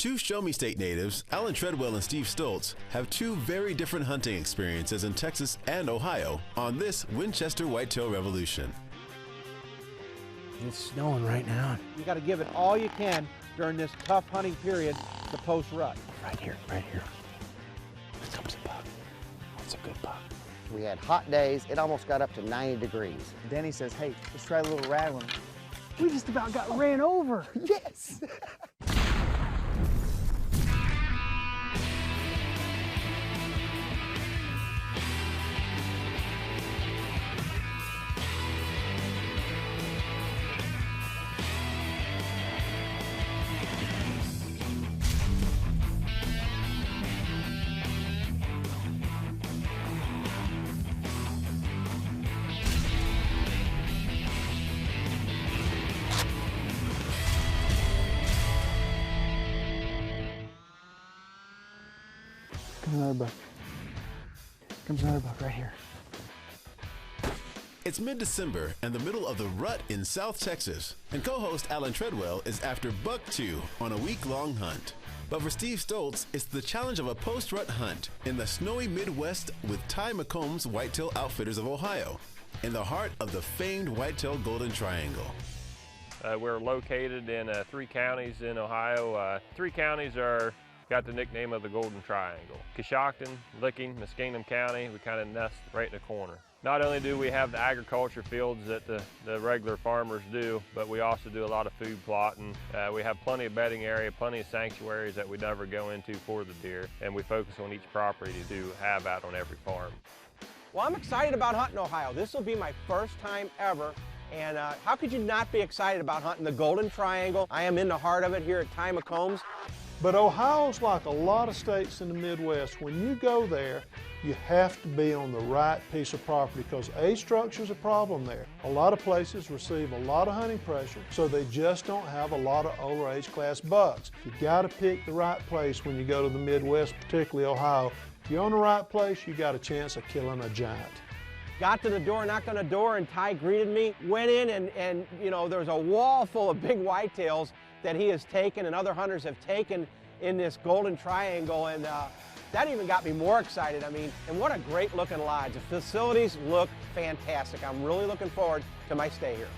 Two Show Me State natives, Allen Treadwell and Steve Stoltz, have two very different hunting experiences in Texas and Ohio on this Winchester Whitetail Revolution. It's snowing right now. You got to give it all you can during this tough hunting period, the post-rut. Right here, right here. Here comes a buck. That's a good buck. We had hot days. It almost got up to 90 degrees. Danny says, hey, let's try a little rattling. We just about got ran over. Yes! Comes another buck. Comes another buck right here. It's mid-December and the middle of the rut in South Texas, and co-host Allen Treadwell is after buck 2 on a week-long hunt. But for Steve Stoltz, it's the challenge of a post-rut hunt in the snowy Midwest with Ty McCombs Whitetail Outfitters of Ohio, in the heart of the famed Whitetail Golden Triangle. We're located in 3 counties in Ohio. 3 counties got the nickname of the Golden Triangle. Coshocton, Licking, Muskingum County, we kind of nest right in the corner. Not only do we have the agriculture fields that the regular farmers do, but we also do a lot of food plotting. We have plenty of bedding area, plenty of sanctuaries that we never go into for the deer, and we focus on each property to have out on every farm. Well, I'm excited about hunting Ohio. This will be my first time ever. And how could you not be excited about hunting the Golden Triangle? I am in the heart of it here at Ty McCombs. But Ohio's like a lot of states in the Midwest. When you go there, you have to be on the right piece of property because age structure is a problem there. A lot of places receive a lot of hunting pressure, so they just don't have a lot of older age class bucks. You got to pick the right place when you go to the Midwest, particularly Ohio. If you're on the right place, you got a chance of killing a giant. Got to the door, knocked on the door, and Ty greeted me. Went in, and you know, there's a wall full of big whitetails that he has taken and other hunters have taken in this Golden Triangle, and that even got me more excited. I mean, and what a great looking lodge. The facilities look fantastic. I'm really looking forward to my stay here.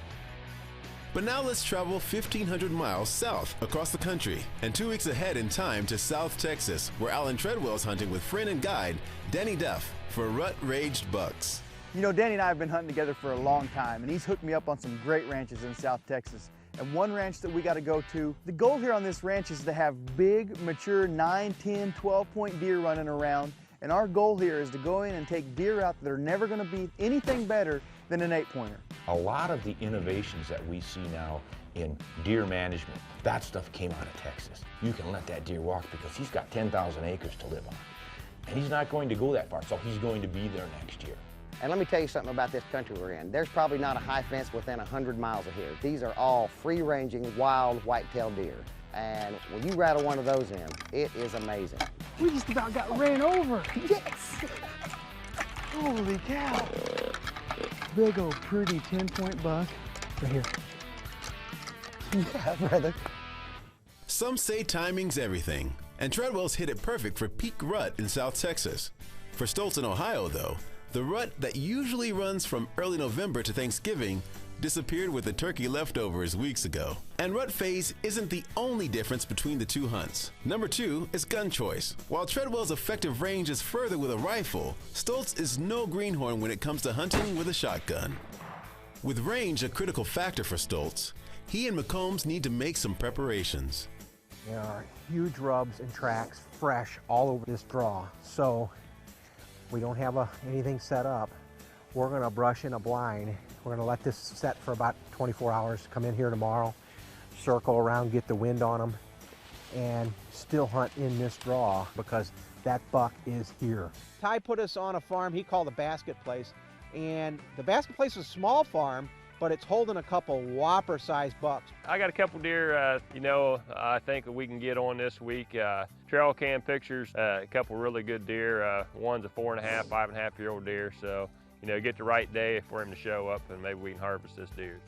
But now let's travel 1,500 miles south across the country and 2 weeks ahead in time to South Texas, where Allen Treadwell's hunting with friend and guide Danny Duff for rut-raged bucks. You know, Danny and I have been hunting together for a long time, and he's hooked me up on some great ranches in South Texas. And one ranch that we got to go to, the goal here on this ranch is to have big, mature 9, 10, 12-point deer running around. And our goal here is to go in and take deer out that are never going to be anything better than an 8-pointer. A lot of the innovations that we see now in deer management, that stuff came out of Texas. You can let that deer walk because he's got 10,000 acres to live on. And he's not going to go that far, so he's going to be there next year. And let me tell you something about this country we're in. There's probably not a high fence within 100 miles of here. These are all free-ranging, wild white-tailed deer. And when you rattle one of those in, it is amazing. We just about got ran over. Yes! Holy cow. Big old pretty 10-point buck. Right here. Yeah, brother. Some say timing's everything, and Treadwell's hit it perfect for peak rut in South Texas. For Stoltz in Ohio, though, the rut that usually runs from early November to Thanksgiving disappeared with the turkey leftovers weeks ago. And rut phase isn't the only difference between the two hunts. Number 2 is gun choice. While Treadwell's effective range is further with a rifle, Stoltz is no greenhorn when it comes to hunting with a shotgun. With range a critical factor for Stoltz, he and McCombs need to make some preparations. There are huge rubs and tracks fresh all over this draw, so we don't have anything set up. We're gonna brush in a blind. We're gonna let this set for about 24 hours, come in here tomorrow, circle around, get the wind on them, and still hunt in this draw because that buck is here. Ty put us on a farm he called the Basket Place, and the Basket Place is a small farm, but it's holding a couple whopper-sized bucks. I got a couple deer, I think we can get on this week. Trail cam pictures, a couple really good deer. One's a 4.5, 5.5-year-old deer, so get the right day for him to show up, and maybe we can harvest this deer.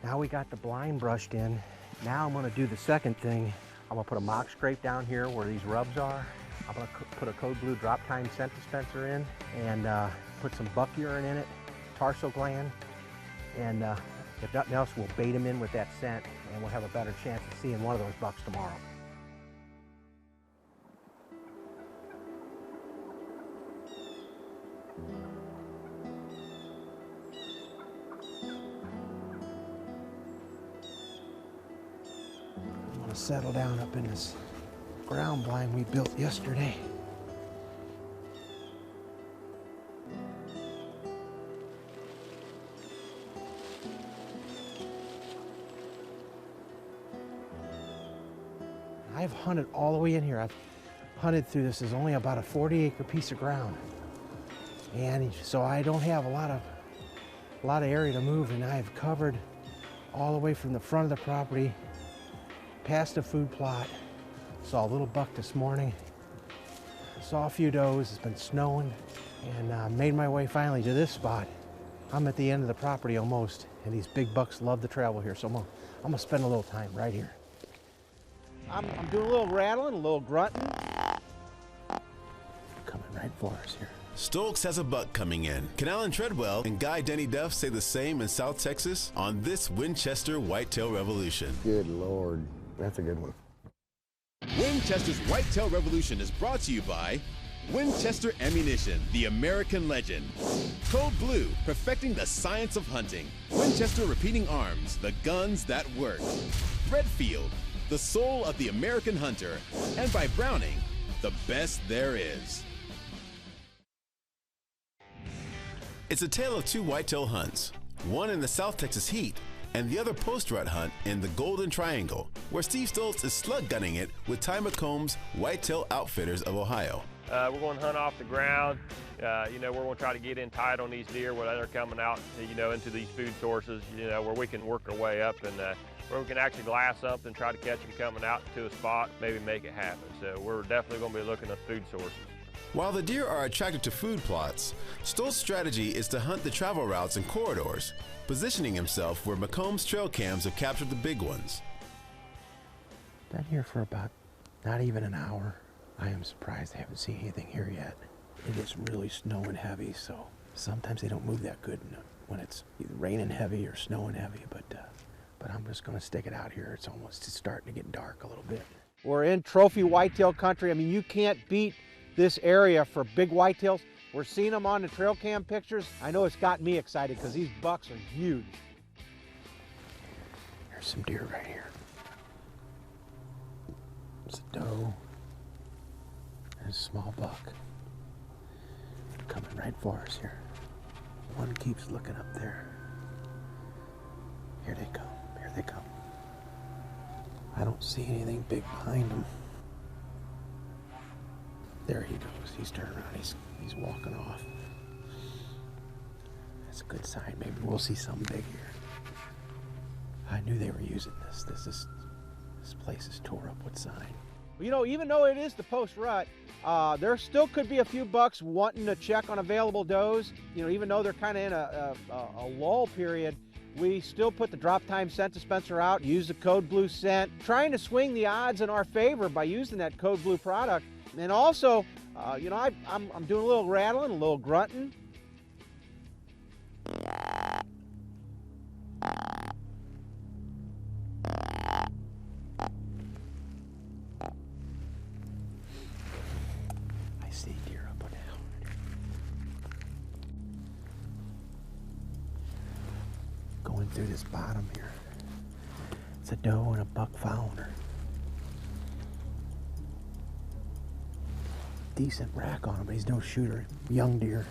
Now we got the blind brushed in. Now I'm gonna do the second thing. I'm gonna put a mock scrape down here where these rubs are. I'm gonna put a code blue drop time scent dispenser in and put some buck urine in it, tarsal gland, and if nothing else, we'll bait them in with that scent and we'll have a better chance of seeing one of those bucks tomorrow. I'm gonna settle down up in this ground blind we built yesterday. I've hunted all the way in here. I've hunted through this. Is only about a 40-acre piece of ground, and so I don't have a lot of area to move. And I've covered all the way from the front of the property, past the food plot. Saw a little buck this morning. Saw a few does. It's been snowing, and made my way finally to this spot. I'm at the end of the property almost, and these big bucks love to travel here. So I'm gonna spend a little time right here. I'm doing a little rattling, a little grunting. Coming right for us here. Stoltz has a buck coming in. Can Allen Treadwell and Guy Denny Duff say the same in South Texas on this Winchester Whitetail Revolution? Good Lord, that's a good one. Winchester's Whitetail Revolution is brought to you by Winchester Ammunition, the American legend. Code Blue, perfecting the science of hunting. Winchester Repeating Arms, the guns that work. Redfield, the soul of the American hunter. And by Browning, the best there is. It's a tale of two whitetail hunts, one in the South Texas heat and the other post-rut hunt in the Golden Triangle, where Steve Stoltz is slug gunning it with Ty McComb's Whitetail Outfitters of Ohio. We're going to hunt off the ground. We're going to try to get in tight on these deer when they're coming out, into these food sources, where we can work our way up and where we can actually glass something, try to catch them coming out to a spot, maybe make it happen. So we're definitely going to be looking at food sources. While the deer are attracted to food plots, Stoltz's strategy is to hunt the travel routes and corridors, positioning himself where McComb's trail cams have captured the big ones. Been here for about not even an hour. I am surprised I haven't seen anything here yet. It is really snowing heavy, so sometimes they don't move that good when it's either raining heavy or snowing heavy, but I'm just gonna stick it out here. It's almost starting to get dark a little bit. We're in trophy whitetail country. I mean, you can't beat this area for big whitetails. We're seeing them on the trail cam pictures. I know it's got me excited because these bucks are huge. There's some deer right here. There's a doe. There's a small buck. Coming right for us here. One keeps looking up there. Here they come. Here they come. I don't see anything big behind them. There he goes. He's turning around. He's walking off. That's a good sign. Maybe we'll see something big here. I knew they were using this. This place is tore up with sign. Even though it is the post rut, there still could be a few bucks wanting to check on available does. Even though they're kind of in a lull period, we still put the drop time scent dispenser out, use the Code Blue scent, trying to swing the odds in our favor by using that Code Blue product. And also, I'm doing a little rattling, a little grunting. I see deer up on the hill. Going through this bottom here. It's a doe and a buck found her. Decent rack on him, but he's no shooter. Young deer.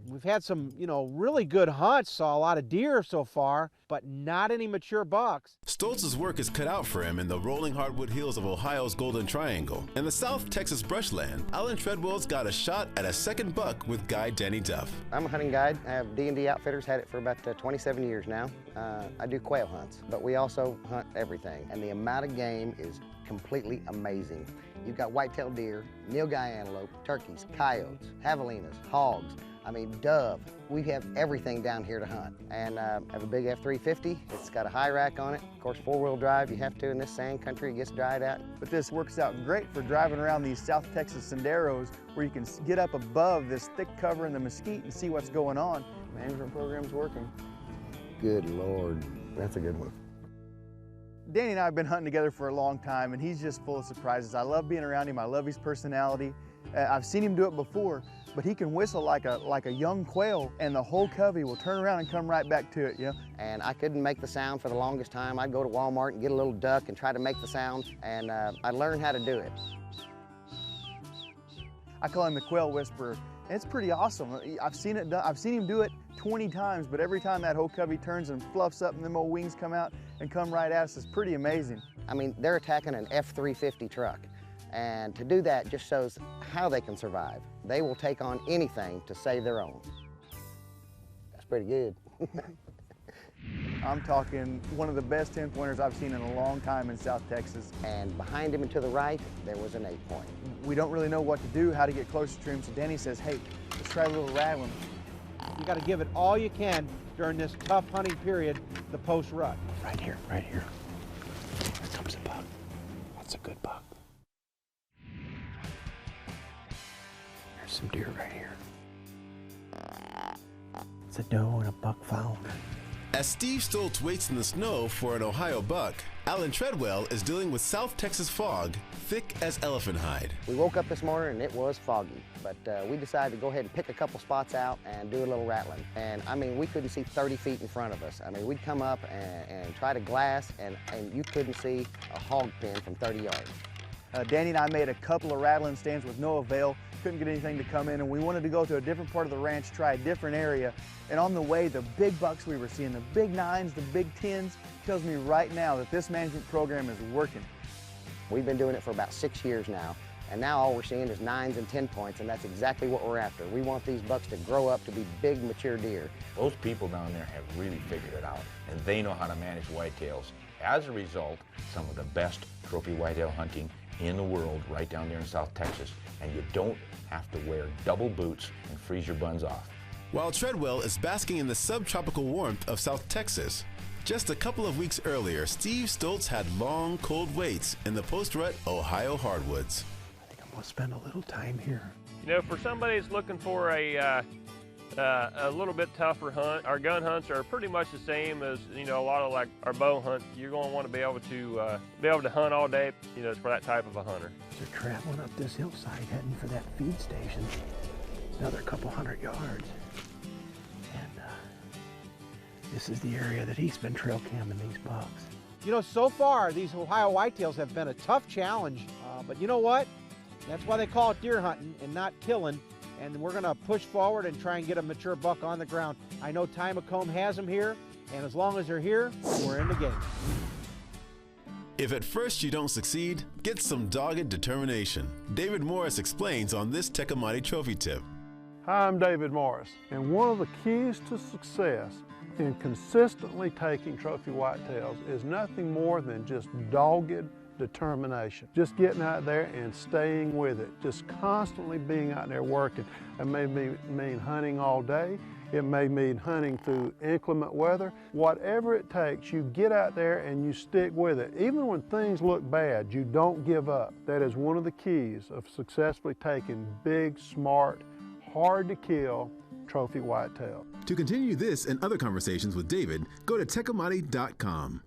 We've had some, really good hunts. Saw a lot of deer so far, but not any mature bucks. Stoltz's work is cut out for him in the rolling hardwood hills of Ohio's Golden Triangle. In the South Texas brushland, Allen Treadwell's got a shot at a second buck with Guy Denny Duff. I'm a hunting guide. I have D&D Outfitters, had it for about 27 years now. I do quail hunts, but we also hunt everything, and the amount of game is completely amazing. You've got whitetail deer, nilgai antelope, turkeys, coyotes, javelinas, hogs. I mean, dove. We have everything down here to hunt. And I have a big F350. It's got a high rack on it. Of course, 4-wheel drive. You have to in this sand country. It gets dried out. But this works out great for driving around these South Texas senderos where you can get up above this thick cover in the mesquite and see what's going on. Management program's working. Good Lord, that's a good one. Danny and I have been hunting together for a long time, and he's just full of surprises. I love being around him. I love his personality. I've seen him do it before, but he can whistle like a young quail, and the whole covey will turn around and come right back to it, you know? And I couldn't make the sound for the longest time. I'd go to Walmart and get a little duck and try to make the sound, and I learned how to do it. I call him the quail whisperer. And it's pretty awesome. I've seen him do it 20 times, but every time that whole covey turns and fluffs up and them old wings come out and come right at us, it's pretty amazing. I mean, they're attacking an F350 truck. And to do that just shows how they can survive. They will take on anything to save their own. That's pretty good. I'm talking one of the best 10-pointers I've seen in a long time in South Texas. And behind him and to the right, there was an 8-point. We don't really know what to do, how to get closer to him, so Danny says, hey, let's try a little rattling. You got to give it all you can during this tough hunting period, the post rut. Right here, right here. Here comes a buck. That's a good buck. There's some deer right here. It's a doe and a buck found. As Steve Stoltz waits in the snow for an Ohio buck, Allen Treadwell is dealing with South Texas fog, thick as elephant hide. We woke up this morning and it was foggy, but we decided to go ahead and pick a couple spots out and do a little rattling. And I mean, we couldn't see 30 feet in front of us. I mean, we'd come up and try to glass, and you couldn't see a hog pen from 30 yards. Danny and I made a couple of rattling stands with no avail. Couldn't get anything to come in, and we wanted to go to a different part of the ranch, try a different area. And on the way, the big bucks we were seeing, the big 9s, the big 10s, tells me right now that this management program is working. We've been doing it for about 6 years now, and now all we're seeing is 9s and 10 points, and that's exactly what we're after. We want these bucks to grow up to be big, mature deer. Those people down there have really figured it out, and they know how to manage whitetails. As a result, some of the best trophy whitetail hunting in the world right down there in South Texas, and you don't have to wear double boots and freeze your buns off. While Treadwell is basking in the subtropical warmth of South Texas, just a couple of weeks earlier, Steve Stoltz had long, cold waits in the post-rut Ohio hardwoods. I think I'm going to spend a little time here. You know, for somebody that's looking for a little bit tougher hunt, our gun hunts are pretty much the same as, you know, a lot of like our bow hunt. You're going to want to be able to hunt all day, you know, for that type of a hunter. They're traveling up this hillside heading for that feed station. Another couple hundred yards. And this is the area that he's been trail camming these bucks. You know, so far these Ohio whitetails have been a tough challenge, but you know what? That's why they call it deer hunting and not killing. And we're gonna push forward and try and get a mature buck on the ground. I know Ty McComb has them here, and as long as they're here, we're in the game. If at first you don't succeed, get some dogged determination. David Morris explains on this Tecumseh Trophy Tip. Hi, I'm David Morris, and one of the keys to success in consistently taking trophy whitetails is nothing more than just dogged determination. Just getting out there and staying with it. Just constantly being out there working. It may mean hunting all day. It may mean hunting through inclement weather. Whatever it takes, you get out there and you stick with it. Even when things look bad, you don't give up. That is one of the keys of successfully taking big, smart, hard to kill trophy whitetail. To continue this and other conversations with David, go to tecumseh.com.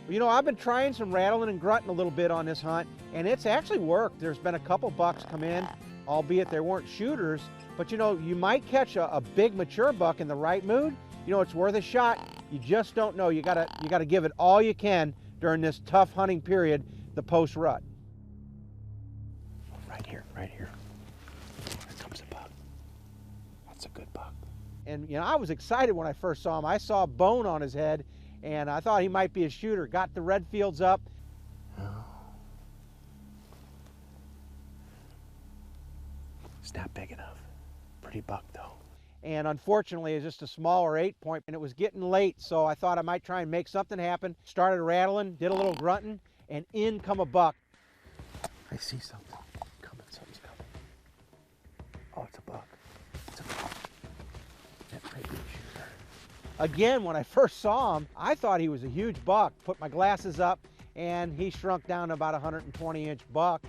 You know, I've been trying some rattling and grunting a little bit on this hunt, and it's actually worked. There's been a couple bucks come in, albeit they weren't shooters, but you know, you might catch a big mature buck in the right mood. You know, it's worth a shot. You just don't know. You gotta give it all you can during this tough hunting period, the post-rut. Right here, right here. Here comes a buck. That's a good buck. And you know, I was excited when I first saw him. I saw a bone on his head, and I thought he might be a shooter. Got the red fields up. Oh. It's not big enough. pretty buck though. And unfortunately, it's just a smaller 8-point, and it was getting late, so I thought I might try and make something happen. Started rattling, did a little grunting, and in come a buck. I see something coming, something's coming. Oh, it's a buck. It's a buck. That might be a shooter. Again, when I first saw him, I thought he was a huge buck. Put my glasses up, and he shrunk down to about a 120-inch buck.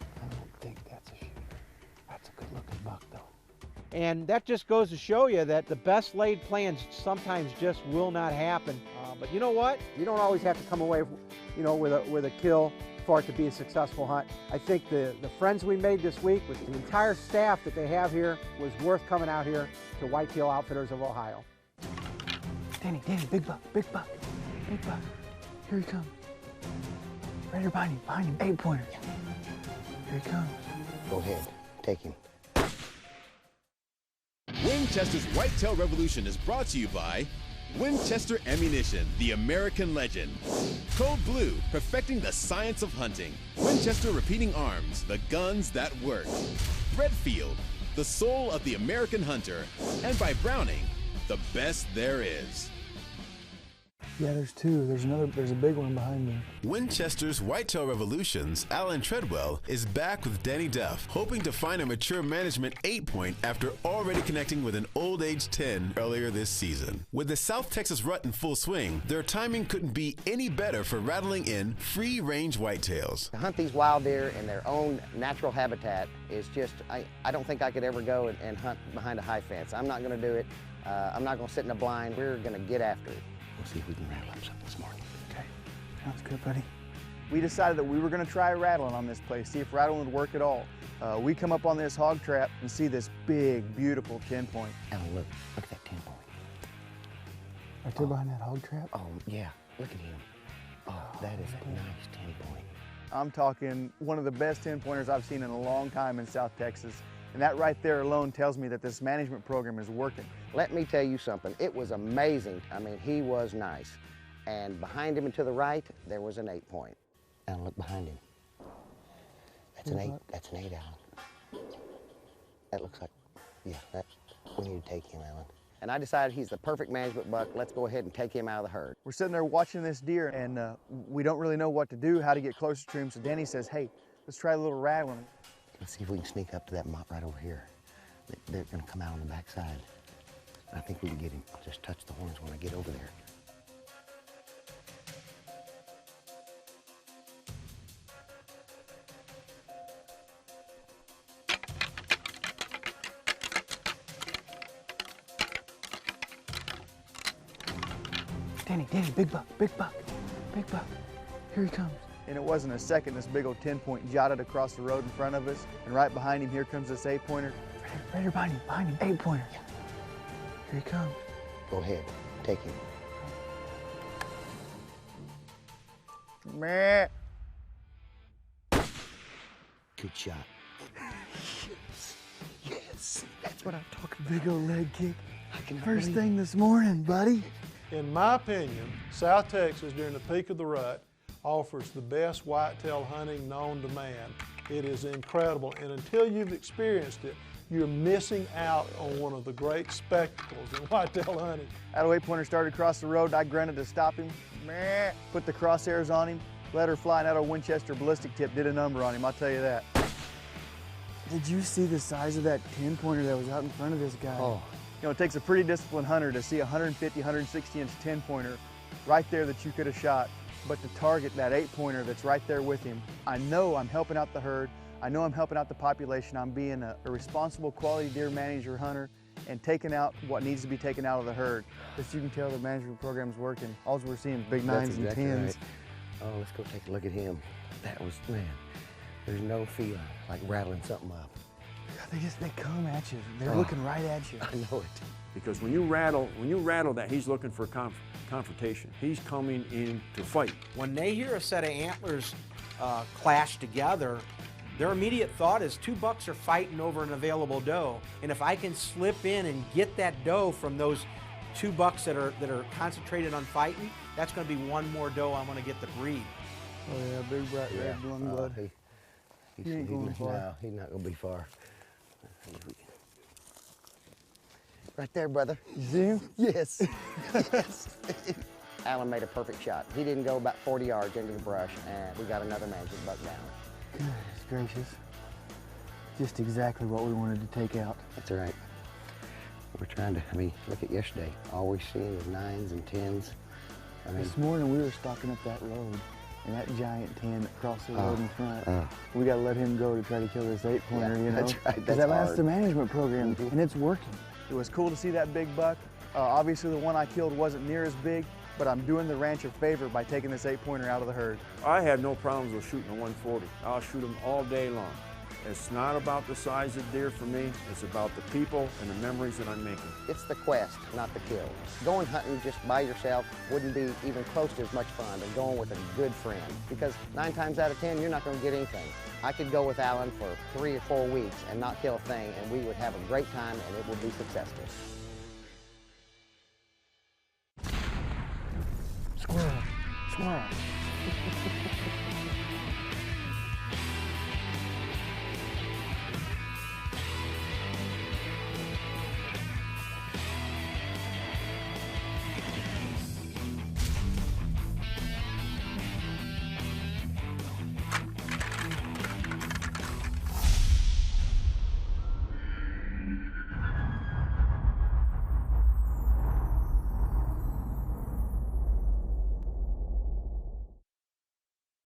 I don't think that's a shooter. That's a good-looking buck, though. And that just goes to show you that the best laid plans sometimes just will not happen. But you know what? You don't always have to come away, you know, with a kill for it to be a successful hunt. I think the friends we made this week with the entire staff that they have here was worth coming out here to Whitetail Outfitters of Ohio. Danny, big buck, big buck, big buck. Here he comes. Right here behind him, 8-pointer. Here he comes. Go ahead, take him. Winchester's Whitetail Revolution is brought to you by Winchester Ammunition, the American legend. Code Blue, perfecting the science of hunting. Winchester Repeating Arms, the guns that work. Redfield, the soul of the American hunter. And by Browning, the best there is. Yeah, there's two. There's a big one behind me. Winchester's Whitetail Revolution's Allen Treadwell is back with Danny Duff, hoping to find a mature management 8-point after already connecting with an old age 10 earlier this season. With the South Texas rut in full swing, their timing couldn't be any better for rattling in free-range whitetails. To hunt these wild deer in their own natural habitat is just, I don't think I could ever go and hunt behind a high fence. I'm not going to do it. I'm not going to sit in a blind. We're going to get after it. We'll see if we can rattle up something this morning. Okay, sounds good, buddy. We decided that we were going to try rattling on this place, see if rattling would work at all. We come up on this hog trap and see this big, beautiful 10-point. Alan, look at that 10-point. Right there behind that hog trap? Oh, yeah, look at him. Oh, that is a nice 10-point. I'm talking one of the best 10-pointers I've seen in a long time in South Texas. And that right there alone tells me that this management program is working. Let me tell you something. It was amazing. I mean, he was nice. And behind him and to the right, there was an 8-point. And look behind him. That's an 8. That's an 8, Alan. That looks like, yeah, we need to take him, Alan. And I decided he's the perfect management buck. Let's go ahead and take him out of the herd. We're sitting there watching this deer, and we don't really know what to do, how to get closer to him. So Danny says, hey, let's try a little rattling. Let's see if we can sneak up to that mott right over here. They're going to come out on the backside. I think we can get him. I'll just touch the horns when I get over there. Danny, big buck, big buck, big buck. Here he comes. And it wasn't a second, this big old 10-point jotted across the road in front of us. And right behind him, here comes this 8-pointer. Right here behind him, 8-pointer. Here he comes. Go ahead, take him. Meh. Good shot. Yes, that's what I'm talking about. Big old leg kick. First First thing this morning, buddy. In my opinion, South Texas during the peak of the rut offers the best whitetail hunting known to man. It is incredible, and until you've experienced it, you're missing out on one of the great spectacles in whitetail hunting. That 8-pointer started across the road. I grunted to stop him. Meh. Put the crosshairs on him, let her fly, and that old Winchester ballistic tip did a number on him, I'll tell you that. Did you see the size of that 10-pointer that was out in front of this guy? Oh. You know, it takes a pretty disciplined hunter to see a 150, 160-inch 10-pointer right there that you could have shot. But to target that 8-pointer that's right there with him, I know I'm helping out the herd. I know I'm helping out the population. I'm being a responsible quality deer manager hunter and taking out what needs to be taken out of the herd. As you can tell, the management program's working. All we're seeing big 9s and 10s. Right. Oh, let's go take a look at him. That was, man, there's no feeling like rattling something up. They come at you. They're looking right at you. I know it. Because when you rattle that, he's looking for confrontation. He's coming in to fight. When they hear a set of antlers clash together, their immediate thought is 2 bucks are fighting over an available doe. And if I can slip in and get that doe from those 2 bucks that are concentrated on fighting, that's going to be one more doe I want to get the breed. Oh yeah, big bright red blue blood. He ain't going far. No, he's not going to be far. Right there, brother. You see him? Yes. Yes. Allen made a perfect shot. He didn't go about 40 yards into the brush, and we got another management buck down. Goodness gracious. Just exactly what we wanted to take out. That's all right. We're trying to, look at yesterday. All we're seeing is 9s and 10s. This morning we were stalking up that road, and that giant 10 that crossed the road in front. We got to let him go to try to kill this 8-pointer, you know? That's right. Because that master management program, and it's working. It was cool to see that big buck. Obviously the one I killed wasn't near as big, but I'm doing the ranch a favor by taking this 8-pointer out of the herd. I have no problems with shooting a 140. I'll shoot them all day long. It's not about the size of deer for me, it's about the people and the memories that I'm making. It's the quest, not the kill. Going hunting just by yourself wouldn't be even close to as much fun as going with a good friend, because 9 times out of 10, you're not going to get anything. I could go with Allen for 3 or 4 weeks and not kill a thing, and we would have a great time and it would be successful. Squirrel, squirrel.